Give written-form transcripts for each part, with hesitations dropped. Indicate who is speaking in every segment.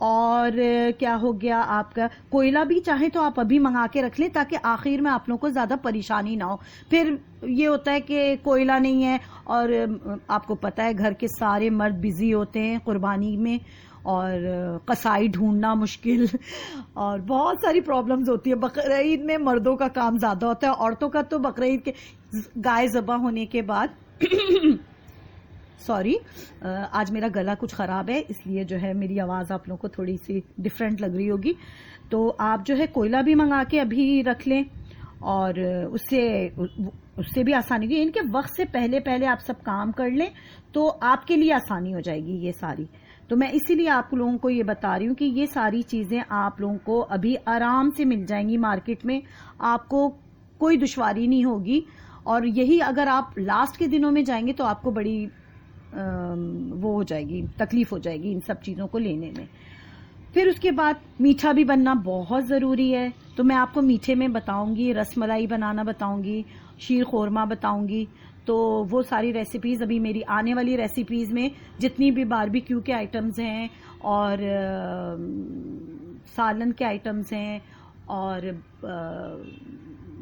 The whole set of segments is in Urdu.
Speaker 1: اور کیا ہو گیا آپ کا کوئلہ بھی چاہیں تو آپ ابھی منگا کے رکھ لیں تاکہ آخر میں آپ لوگوں کو زیادہ پریشانی نہ ہو. پھر یہ ہوتا ہے کہ کوئلہ نہیں ہے اور آپ کو پتہ ہے گھر کے سارے مرد بزی ہوتے ہیں قربانی میں اور قصائی ڈھونڈنا مشکل اور بہت ساری پرابلمز ہوتی ہے. بقرعید میں مردوں کا کام زیادہ ہوتا ہے, عورتوں کا تو بقرعید کے گائے ذبح ہونے کے بعد سوری آج میرا گلا کچھ خراب ہے اس لیے جو ہے میری آواز آپ لوگوں کو تھوڑی سی ڈفرینٹ لگ رہی ہوگی. تو آپ جو ہے کوئلہ بھی منگا کے ابھی رکھ لیں اور اس سے بھی آسانی ہوگی. ان کے وقت سے پہلے آپ سب کام کر لیں تو آپ کے لیے آسانی ہو جائے گی یہ ساری. تو میں اسی لیے آپ لوگوں کو یہ بتا رہی ہوں کہ یہ ساری چیزیں آپ لوگوں کو ابھی آرام سے مل جائیں گی مارکیٹ میں, آپ کو کوئی دشواری نہیں ہوگی. اور یہی اگر آپ لاسٹ کے دنوں میں جائیں گے تو آپ کو بڑی وہ ہو جائے گی, تکلیف ہو جائے گی ان سب چیزوں کو لینے میں. پھر اس کے بعد میٹھا بھی بننا بہت ضروری ہے. تو میں آپ کو میٹھے میں بتاؤں گی, رس ملائی بنانا بتاؤں گی, شیر خورما بتاؤں گی. تو وہ ساری ریسیپیز ابھی میری آنے والی ریسیپیز میں جتنی بھی باربیکیو کے آئٹمز ہیں اور سالن کے آئٹمز ہیں اور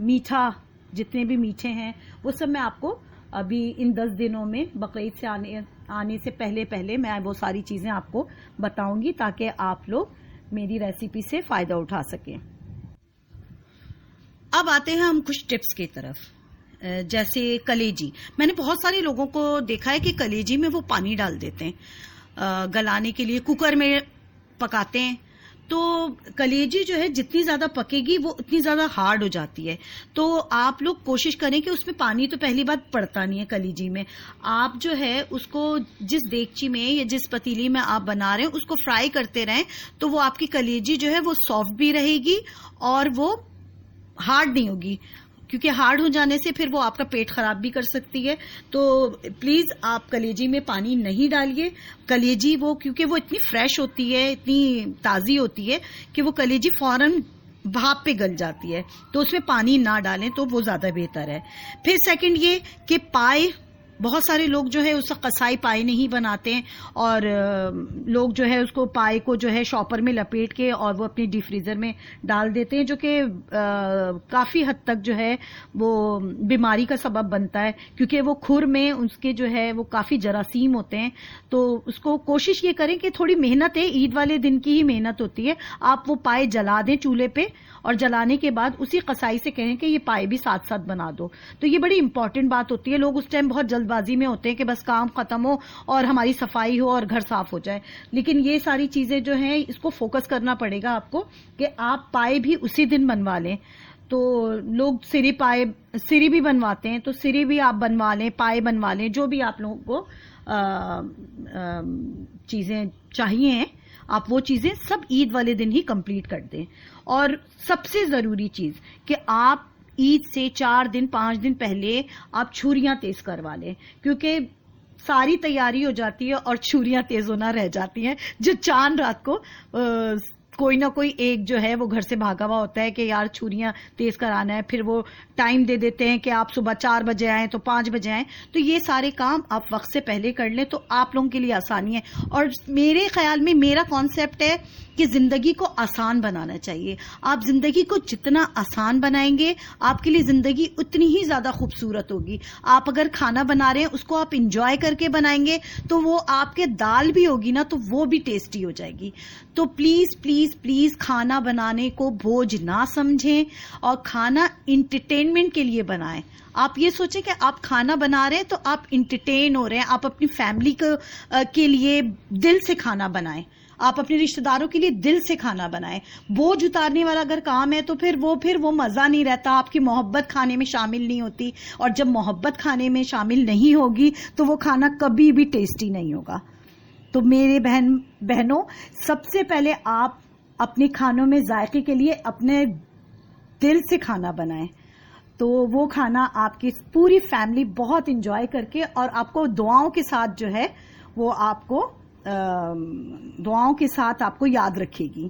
Speaker 1: میٹھا جتنے بھی میٹھے ہیں وہ سب میں آپ کو ابھی ان 10 دنوں میں بقرعید سے آنے سے پہلے میں وہ ساری چیزیں آپ کو بتاؤں گی تاکہ آپ لوگ میری ریسیپی سے فائدہ اٹھا سکیں. اب آتے ہیں ہم کچھ ٹپس کی طرف. جیسے کلیجی, میں نے بہت سارے لوگوں کو دیکھا ہے کہ کلیجی میں وہ پانی ڈال دیتے ہیں گلانے کے لیے, کوکر میں پکاتے ہیں. تو کلیجی جو ہے جتنی زیادہ پکے گی وہ اتنی زیادہ ہارڈ ہو جاتی ہے. تو آپ لوگ کوشش کریں کہ اس میں پانی تو پہلی بات پڑتا نہیں ہے کلیجی میں. آپ جو ہے اس کو جس دیگچی میں یا جس پتیلی میں آپ بنا رہے ہیں اس کو فرائی کرتے رہیں تو وہ آپ کی کلیجی جو ہے وہ سافٹ بھی رہے گی اور وہ ہارڈ نہیں ہوگی, کیونکہ ہارڈ ہو جانے سے پھر وہ آپ کا پیٹ خراب بھی کر سکتی ہے. تو پلیز آپ کلیجی میں پانی نہیں ڈالیے. کلیجی وہ کیونکہ وہ اتنی فریش ہوتی ہے, اتنی تازی ہوتی ہے کہ وہ کلیجی فوراً بھاپ پہ گل جاتی ہے, تو اس میں پانی نہ ڈالیں تو وہ زیادہ بہتر ہے. پھر سیکنڈ یہ کہ پائے, بہت سارے لوگ جو ہے اس کا قصائی پائے نہیں بناتے ہیں اور لوگ جو ہے اس کو پائے کو جو ہے شاپر میں لپیٹ کے اور وہ اپنی ڈی فریزر میں ڈال دیتے ہیں, جو کہ کافی حد تک جو ہے وہ بیماری کا سبب بنتا ہے کیونکہ وہ کھر میں اس کے جو ہے وہ کافی جراثیم ہوتے ہیں. تو اس کو کوشش یہ کریں کہ تھوڑی محنت ہے, عید والے دن کی ہی محنت ہوتی ہے, آپ وہ پائے جلا دیں چولہے پہ اور جلانے کے بعد اسی قصائی سے کہیں کہ یہ پائے بھی ساتھ ساتھ بنا دو. تو یہ بڑی امپورٹنٹ بات ہوتی ہے. لوگ اس ٹائم بہت جلد بازی میں ہوتے ہیں کہ بس کام ختم ہو اور ہماری صفائی ہو اور گھر صاف ہو جائے, لیکن یہ ساری چیزیں جو ہیں اس کو فوکس کرنا پڑے گا آپ کو کہ آپ پائے بھی اسی دن بنوا لیں. تو لوگ سری بھی بنواتے ہیں, تو سری بھی آپ بنوا لیں, پائے بنوا لیں, جو بھی آپ لوگوں کو چیزیں چاہیے ہیں آپ وہ چیزیں سب عید والے دن ہی کمپلیٹ کر دیں. اور سب سے ضروری چیز کہ آپ عید سے 4 دن 5 دن پہلے آپ چھریاں تیز کروا لیں, کیونکہ ساری تیاری ہو جاتی ہے اور چھریاں تیز ہونا رہ جاتی ہیں. جو چاند رات کو کوئی نہ کوئی ایک جو ہے وہ گھر سے بھاگا ہوا ہوتا ہے کہ یار چھریاں تیز کرانا ہے, پھر وہ ٹائم دے دیتے ہیں کہ آپ صبح 4 بجے آئیں تو 5 بجے آئیں. تو یہ سارے کام آپ وقت سے پہلے کر لیں تو آپ لوگوں کے لیے آسانی ہے. اور میرے خیال میں میرا کانسیپٹ ہے کہ زندگی کو آسان بنانا چاہیے. آپ زندگی کو جتنا آسان بنائیں گے آپ کے لیے زندگی اتنی ہی زیادہ خوبصورت ہوگی. آپ اگر کھانا بنا رہے ہیں اس کو آپ انجوائے کر کے بنائیں گے تو وہ آپ کے دال بھی ہوگی نا تو وہ بھی ٹیسٹی ہو جائے گی. تو پلیز پلیز پلیز کھانا بنانے کو بوجھ نہ سمجھیں اور کھانا انٹرٹینمنٹ کے لیے بنائیں. آپ یہ سوچیں کہ آپ کھانا بنا رہے ہیں تو آپ انٹرٹین ہو رہے ہیں, آپ اپنی فیملی کے لیے دل سے کھانا بنائیں, آپ اپنے رشتہ داروں کے لیے دل سے کھانا بنائیں. بوجھ اتارنے والا اگر کام ہے تو پھر وہ مزہ نہیں رہتا, آپ کی محبت کھانے میں شامل نہیں ہوتی, اور جب محبت کھانے میں شامل نہیں ہوگی تو وہ کھانا کبھی بھی ٹیسٹی نہیں ہوگا. تو میرے بہنوں, سب سے پہلے آپ اپنے کھانوں میں ذائقے کے لیے اپنے دل سے کھانا بنائیں, تو وہ کھانا آپ کی پوری فیملی بہت انجوائے کر کے اور آپ کو دعاؤں کے ساتھ جو ہے وہ آپ کو دعاؤں کے ساتھ آپ کو یاد رکھے گی.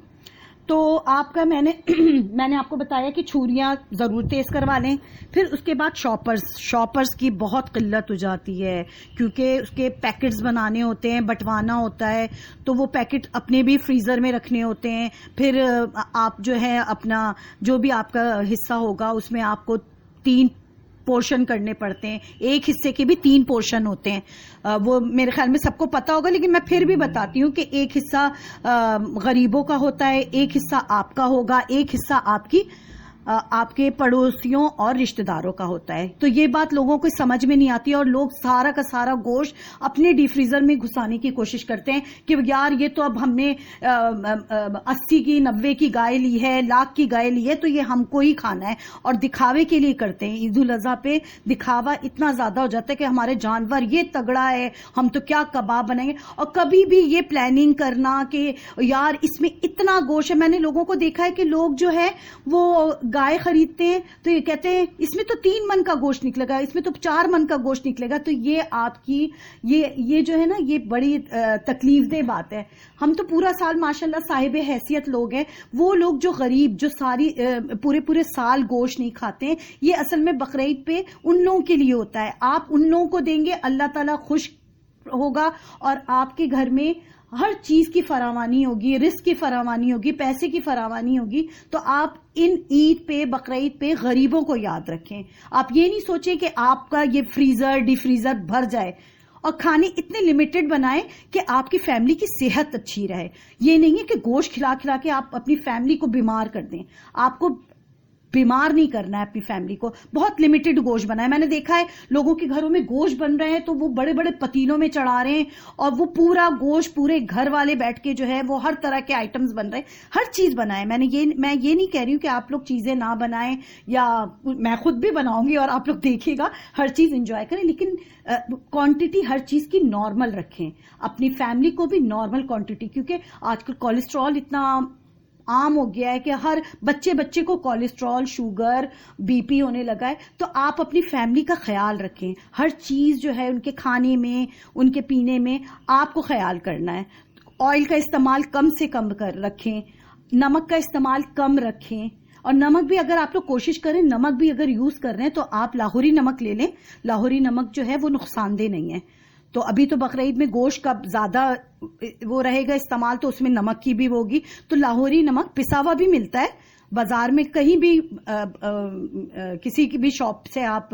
Speaker 1: تو آپ کا میں نے آپ کو بتایا کہ چھریاں ضرور تیز کروا لیں. پھر اس کے بعد شاپرز کی بہت قلت ہو جاتی ہے کیونکہ اس کے پیکٹس بنانے ہوتے ہیں, بٹوانا ہوتا ہے, تو وہ پیکٹ اپنے بھی فریزر میں رکھنے ہوتے ہیں. پھر آپ جو ہے اپنا جو بھی آپ کا حصہ ہوگا اس میں آپ کو 3 پورشن کرنے پڑتے ہیں. ایک حصے کے بھی 3 پورشن ہوتے ہیں. وہ میرے خیال میں سب کو پتا ہوگا, لیکن میں پھر بھی بتاتی ہوں کہ ایک حصہ غریبوں کا ہوتا ہے, ایک حصہ آپ کا ہوگا, ایک حصہ آپ کے پڑوسیوں اور رشتہ داروں کا ہوتا ہے. تو یہ بات لوگوں کو سمجھ میں نہیں آتی اور لوگ سارا کا سارا گوشت اپنے ڈی فریزر میں گھسانے کی کوشش کرتے ہیں کہ یار یہ تو اب ہم نے 80 کی 90 کی گائے لی ہے, 1,00,000 کی گائے لی ہے, تو یہ ہم کو ہی کھانا ہے, اور دکھاوے کے لیے کرتے ہیں. عید الاضحیٰ پہ دکھاوا اتنا زیادہ ہو جاتا ہے کہ ہمارے جانور یہ تگڑا ہے, ہم تو کیا کباب بنائیں گے. اور کبھی بھی یہ پلاننگ کرنا کہ یار اس میں اتنا گوشت ہے, میں نے لوگوں کو دیکھا ہے کہ لوگ جو ہے وہ گائے خریدتے ہیں تو یہ کہتے ہیں اس میں تو 3 من کا گوشت نکلے گا, اس میں تو 4 من کا گوشت نکلے گا. تو یہ آپ کی یہ جو ہے نا یہ بڑی تکلیف دہ بات ہے. ہم تو پورا سال ماشاءاللہ صاحب حیثیت لوگ ہیں. وہ لوگ جو غریب جو ساری پورے سال گوشت نہیں کھاتے ہیں, یہ اصل میں بقرعید پہ ان لوگوں کے لیے ہوتا ہے. آپ ان لوگوں کو دیں گے, اللہ تعالیٰ خوش ہوگا اور آپ کے گھر میں ہر چیز کی فراوانی ہوگی, رزق کی فراوانی ہوگی, پیسے کی فراوانی ہوگی. تو آپ ان عید پہ بقرعید پہ غریبوں کو یاد رکھیں. آپ یہ نہیں سوچیں کہ آپ کا یہ فریزر ڈی فریزر بھر جائے, اور کھانے اتنے لمیٹڈ بنائیں کہ آپ کی فیملی کی صحت اچھی رہے. یہ نہیں ہے کہ گوشت کھلا کھلا کے آپ اپنی فیملی کو بیمار کر دیں. آپ کو بیمار نہیں کرنا ہے اپنی فیملی کو. بہت لمیٹڈ گوشت بنائے. میں نے دیکھا ہے لوگوں کے گھروں میں گوشت بن رہے ہیں تو وہ بڑے بڑے پتیلوں میں چڑھا رہے ہیں, اور وہ پورا گوشت پورے گھر والے بیٹھ کے جو ہے وہ ہر طرح کے آئٹمز بن رہے ہیں. ہر چیز بنائیں. میں یہ نہیں کہہ رہی ہوں کہ آپ لوگ چیزیں نہ بنائیں, یا میں خود بھی بناؤں گی اور آپ لوگ دیکھیے گا, ہر چیز انجوائے کریں, لیکن کوانٹٹی ہر چیز کی نارمل رکھیں. اپنی فیملی کو بھی نارمل کوانٹٹی, کیونکہ آج کل کولیسٹرول اتنا عام ہو گیا ہے کہ ہر بچے کو کولیسٹرول, شوگر, بی پی ہونے لگا ہے. تو آپ اپنی فیملی کا خیال رکھیں. ہر چیز جو ہے ان کے کھانے میں, ان کے پینے میں آپ کو خیال کرنا ہے. آئل کا استعمال کم سے کم رکھیں, نمک کا استعمال کم رکھیں. اور نمک بھی اگر آپ لوگ کوشش کریں, نمک بھی اگر یوز کر رہے ہیں تو آپ لاہوری نمک لے لیں. لاہوری نمک جو ہے وہ نقصان دہ نہیں ہے. تو ابھی تو بقرعید میں گوشت کا زیادہ وہ رہے گا استعمال, تو اس میں نمک کی بھی ہوگی. تو لاہوری نمک پسا ہوا بھی ملتا ہے بازار میں, کہیں بھی کسی کی بھی شاپ سے آپ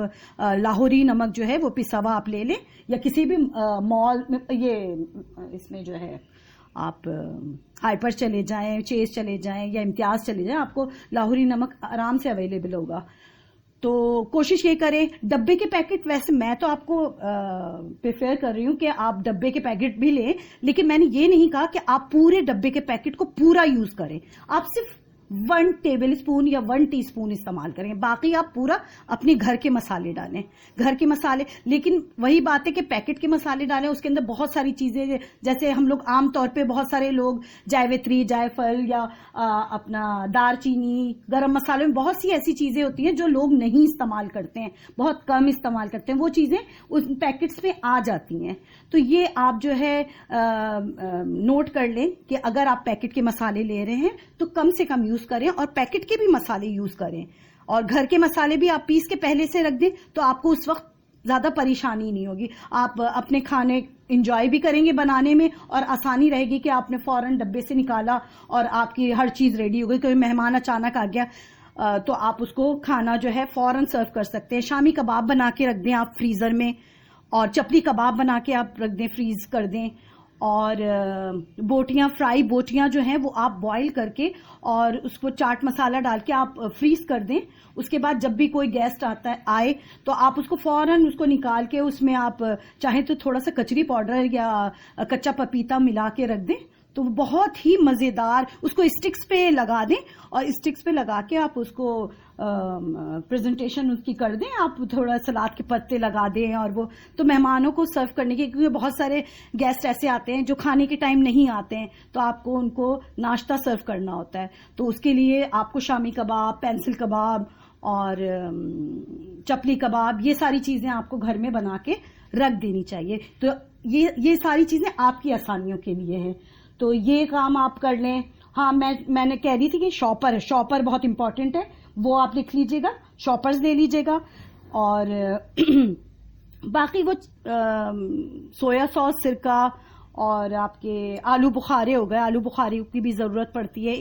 Speaker 1: لاہوری نمک جو ہے وہ پسا ہوا آپ لے لیں, یا کسی بھی مال میں, یہ اس میں جو ہے آپ ہائپر چلے جائیں, چیز چلے جائیں یا امتیاز چلے جائیں, آپ کو لاہوری نمک آرام سے اویلیبل ہوگا. تو کوشش یہ کریں. ڈبے کے پیکٹ ویسے میں تو آپ کو پریفر کر رہی ہوں کہ آپ ڈبے کے پیکٹ بھی لیں, لیکن میں نے یہ نہیں کہا کہ آپ پورے ڈبے کے پیکٹ کو پورا یوز کریں. آپ صرف 1 ٹیبل اسپون یا 1 ٹی اسپون استعمال کریں, باقی آپ پورا اپنے گھر کے مسالے ڈالیں, گھر کے مسالے. لیکن وہی بات ہے کہ پیکٹ کے مسالے ڈالیں, اس کے اندر بہت ساری چیزیں, جیسے ہم لوگ عام طور پہ بہت سارے لوگ جائیوتری, جائفل یا اپنا دار چینی, گرم مسالے میں بہت سی ایسی چیزیں ہوتی ہیں جو لوگ نہیں استعمال کرتے ہیں, بہت کم استعمال کرتے ہیں. وہ چیزیں اس پیکٹس میں آ جاتی ہیں. تو یہ آپ جو ہے نوٹ کر لیں کہ اگر آپ پیکٹ کے مسالے لے رہے ہیں تو کم سے کم یوز کریں, اور پیکٹ کے بھی مسالے یوز کریں. اور گھر کے مسالے بھی آپ پیس کے پہلے سے رکھ دیں, تو آپ کو اس وقت زیادہ پریشانی نہیں ہوگی. آپ اپنے کھانے انجوائے بھی کریں گے بنانے میں, اور آسانی رہے گی کہ آپ نے فوراً ڈبے سے نکالا اور آپ کی ہر چیز ریڈی ہو گئی. کوئی مہمان اچانک آ گیا تو آپ اس کو کھانا جو ہے فوراً سرو کر سکتے ہیں. شامی کباب بنا کے رکھ دیں آپ فریزر میں, اور چپلی کباب بنا کے آپ رکھ دیں, فریز کر دیں. اور بوٹیاں, فرائی بوٹیاں جو ہیں وہ آپ بوائل کر کے اور اس کو چاٹ مسالہ ڈال کے آپ فریز کر دیں. اس کے بعد جب بھی کوئی گیسٹ آئے تو آپ اس کو فوراً اس کو نکال کے اس میں آپ چاہیں تو تھوڑا سا کچری پاؤڈر یا کچا پپیتا ملا کے رکھ دیں, تو بہت ہی مزیدار. اس کو اسٹکس پہ لگا دیں, اور اسٹکس پہ لگا کے آپ اس کو پریزنٹیشن اس کی کر دیں. آپ تھوڑا سلاد کے پتے لگا دیں, اور وہ تو مہمانوں کو سرو کرنے کے, کیونکہ بہت سارے گیسٹ ایسے آتے ہیں جو کھانے کے ٹائم نہیں آتے ہیں, تو آپ کو ان کو ناشتہ سرو کرنا ہوتا ہے. تو اس کے لیے آپ کو شامی کباب, پینسل کباب اور چپلی کباب, یہ ساری چیزیں آپ کو گھر میں بنا کے رکھ دینی چاہیے. تو یہ ساری چیزیں آپ کی آسانیوں کے لیے ہیں. تو یہ کام آپ کر لیں. ہاں میں نے کہہ رہی تھی کہ شاپر بہت امپورٹنٹ ہے، وہ آپ لکھ لیجئے گا، شاپرز لے لیجئے گا. اور باقی وہ سویا ساس، سرکہ، اور آپ کے آلو بخارے ہو گئے، آلو بخارے کی بھی ضرورت پڑتی ہے.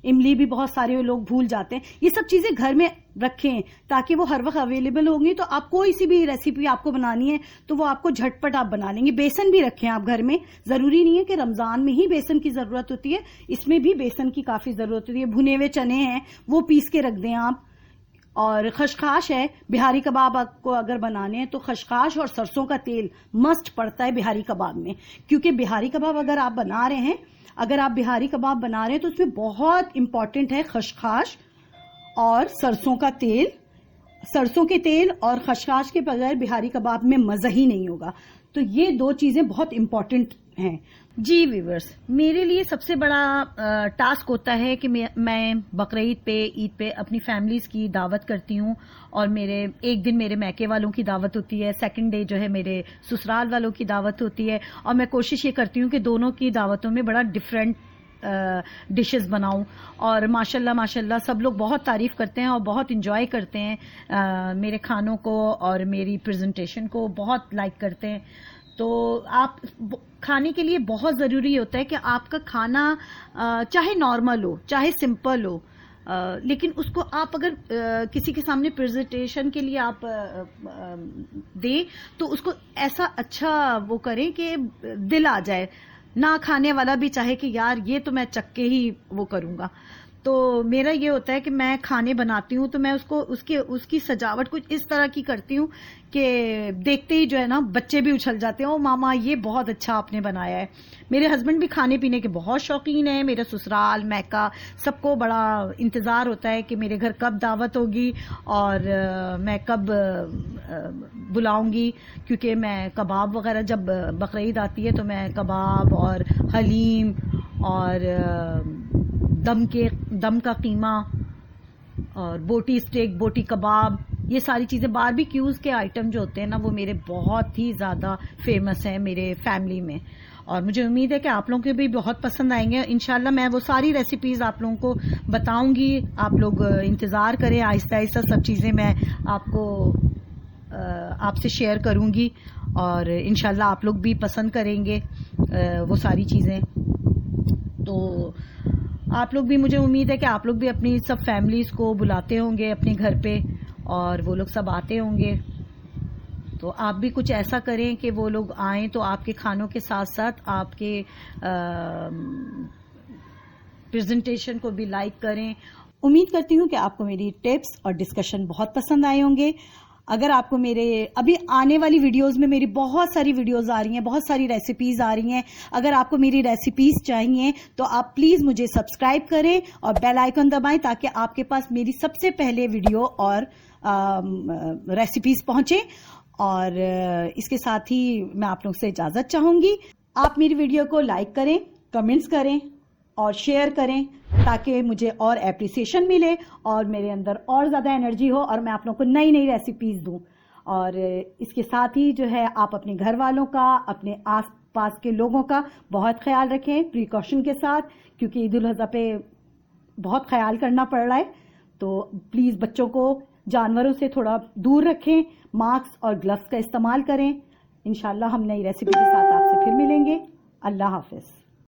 Speaker 1: املی بھی بہت سارے لوگ بھول جاتے ہیں. یہ سب چیزیں گھر میں رکھیں تاکہ وہ ہر وقت اویلیبل ہوں گی، تو آپ کوئی سی بھی ریسیپی آپ کو بنانی ہے تو وہ آپ کو جھٹپٹ آپ بنا لیں گے. بیسن بھی رکھیں آپ گھر میں، ضروری نہیں ہے کہ رمضان میں ہی بیسن کی ضرورت ہوتی ہے، اس میں بھی بیسن کی کافی ضرورت ہوتی ہے. بھنے ہوئے چنے ہیں وہ پیس کے رکھ دیں آپ. اور خشخاش ہے، بہاری کباب آپ کو اگر بنانے ہیں تو خشخاش اور سرسوں کا تیل مسٹ پڑتا ہے بہاری کباب میں، کیونکہ بہاری کباب اگر آپ بنا رہے ہیں تو اس میں بہت امپورٹنٹ ہے خشخاش اور سرسوں کا تیل. سرسوں کے تیل اور خشخاش کے بغیر بہاری کباب میں مزہ ہی نہیں ہوگا. تو یہ دو چیزیں بہت امپورٹنٹ ہیں. جی ویورز، میرے لیے سب سے بڑا ٹاسک ہوتا ہے کہ میں بقرعید پہ، عید پہ اپنی فیملیز کی دعوت کرتی ہوں، اور ایک دن میرے میکے والوں کی دعوت ہوتی ہے، سیکنڈ ڈے جو ہے میرے سسرال والوں کی دعوت ہوتی ہے. اور میں کوشش یہ کرتی ہوں کہ دونوں کی دعوتوں میں بڑا ڈفرینٹ ڈشز بناؤں، اور ماشاءاللہ سب لوگ بہت تعریف کرتے ہیں اور بہت انجوائے کرتے ہیں میرے کھانوں کو، اور میری پریزنٹیشن کو بہت لائک کرتے ہیں. تو آپ کھانے کے لیے بہت ضروری ہوتا ہے کہ آپ کا کھانا چاہے نارمل ہو، چاہے سمپل ہو، لیکن اس کو آپ اگر کسی کے سامنے پریزنٹیشن کے لیے آپ دیں تو اس کو ایسا اچھا وہ کریں کہ دل آ جائے، نہ کھانے والا بھی چاہے کہ یار یہ تو میں چک کے ہی وہ کروں گا. تو میرا یہ ہوتا ہے کہ میں کھانے بناتی ہوں تو میں اس کی سجاوٹ کچھ اس طرح کی کرتی ہوں کہ دیکھتے ہی جو ہے نا بچے بھی اچھل جاتے ہیں، او ماما یہ بہت اچھا آپ نے بنایا ہے. میرے ہسبینڈ بھی کھانے پینے کے بہت شوقین ہیں، میرے سسرال میکا سب کو بڑا انتظار ہوتا ہے کہ میرے گھر کب دعوت ہوگی اور میں کب بلاؤں گی، کیونکہ میں کباب وغیرہ جب بقرعید آتی ہے تو میں کباب اور حلیم اور دم کا قیمہ اور بوٹی اسٹیک، بوٹی کباب، یہ ساری چیزیں باربیکیوز کے آئٹم جو ہوتے ہیں نا وہ میرے بہت ہی زیادہ فیمس ہیں میرے فیملی میں، اور مجھے امید ہے کہ آپ لوگوں کے بھی بہت پسند آئیں گے. انشاءاللہ میں وہ ساری ریسیپیز آپ لوگوں کو بتاؤں گی، آپ لوگ انتظار کریں. آہستہ آہستہ سب چیزیں میں آپ سے شیئر کروں گی، اور انشاءاللہ آپ لوگ بھی پسند کریں گے وہ ساری چیزیں. تو آپ لوگ بھی، مجھے امید ہے کہ آپ لوگ بھی اپنی سب فیملیز کو بلاتے ہوں گے اپنے گھر پہ، اور وہ لوگ سب آتے ہوں گے. تو آپ بھی کچھ ایسا کریں کہ وہ لوگ آئیں تو آپ کے کھانوں کے ساتھ ساتھ آپ کے پریزنٹیشن کو بھی لائک کریں. امید کرتی ہوں کہ آپ کو میری ٹپس اور ڈسکشن بہت پسند آئے ہوں گے. اگر آپ کو میرے ابھی آنے والی ویڈیوز میں میری بہت ساری ویڈیوز آ رہی ہیں، بہت ساری ریسیپیز آ رہی ہیں، اگر آپ کو میری ریسیپیز چاہیے تو آپ پلیز مجھے سبسکرائب کریں اور بیل آئیکن دبائیں تاکہ آپ کے پاس میری سب سے پہلے ویڈیو اور ریسیپیز پہنچیں. اور اس کے ساتھ ہی میں آپ لوگ سے اجازت چاہوں گی. آپ میری ویڈیو کو لائک کریں، کمنٹس کریں اور شیئر کریں تاکہ مجھے اور اپریسیشن ملے اور میرے اندر اور زیادہ انرجی ہو اور میں آپ لوگوں کو نئی نئی ریسیپیز دوں. اور اس کے ساتھ ہی جو ہے آپ اپنے گھر والوں کا، اپنے آس پاس کے لوگوں کا بہت خیال رکھیں پریکاشن کے ساتھ، کیونکہ عید الاضحیٰ پہ بہت خیال کرنا پڑ رہا ہے. تو پلیز بچوں کو جانوروں سے تھوڑا دور رکھیں، ماسک اور گلوز کا استعمال کریں. انشاءاللہ ہم نئی ریسیپی کے ساتھ آپ سے پھر ملیں گے. اللہ حافظ.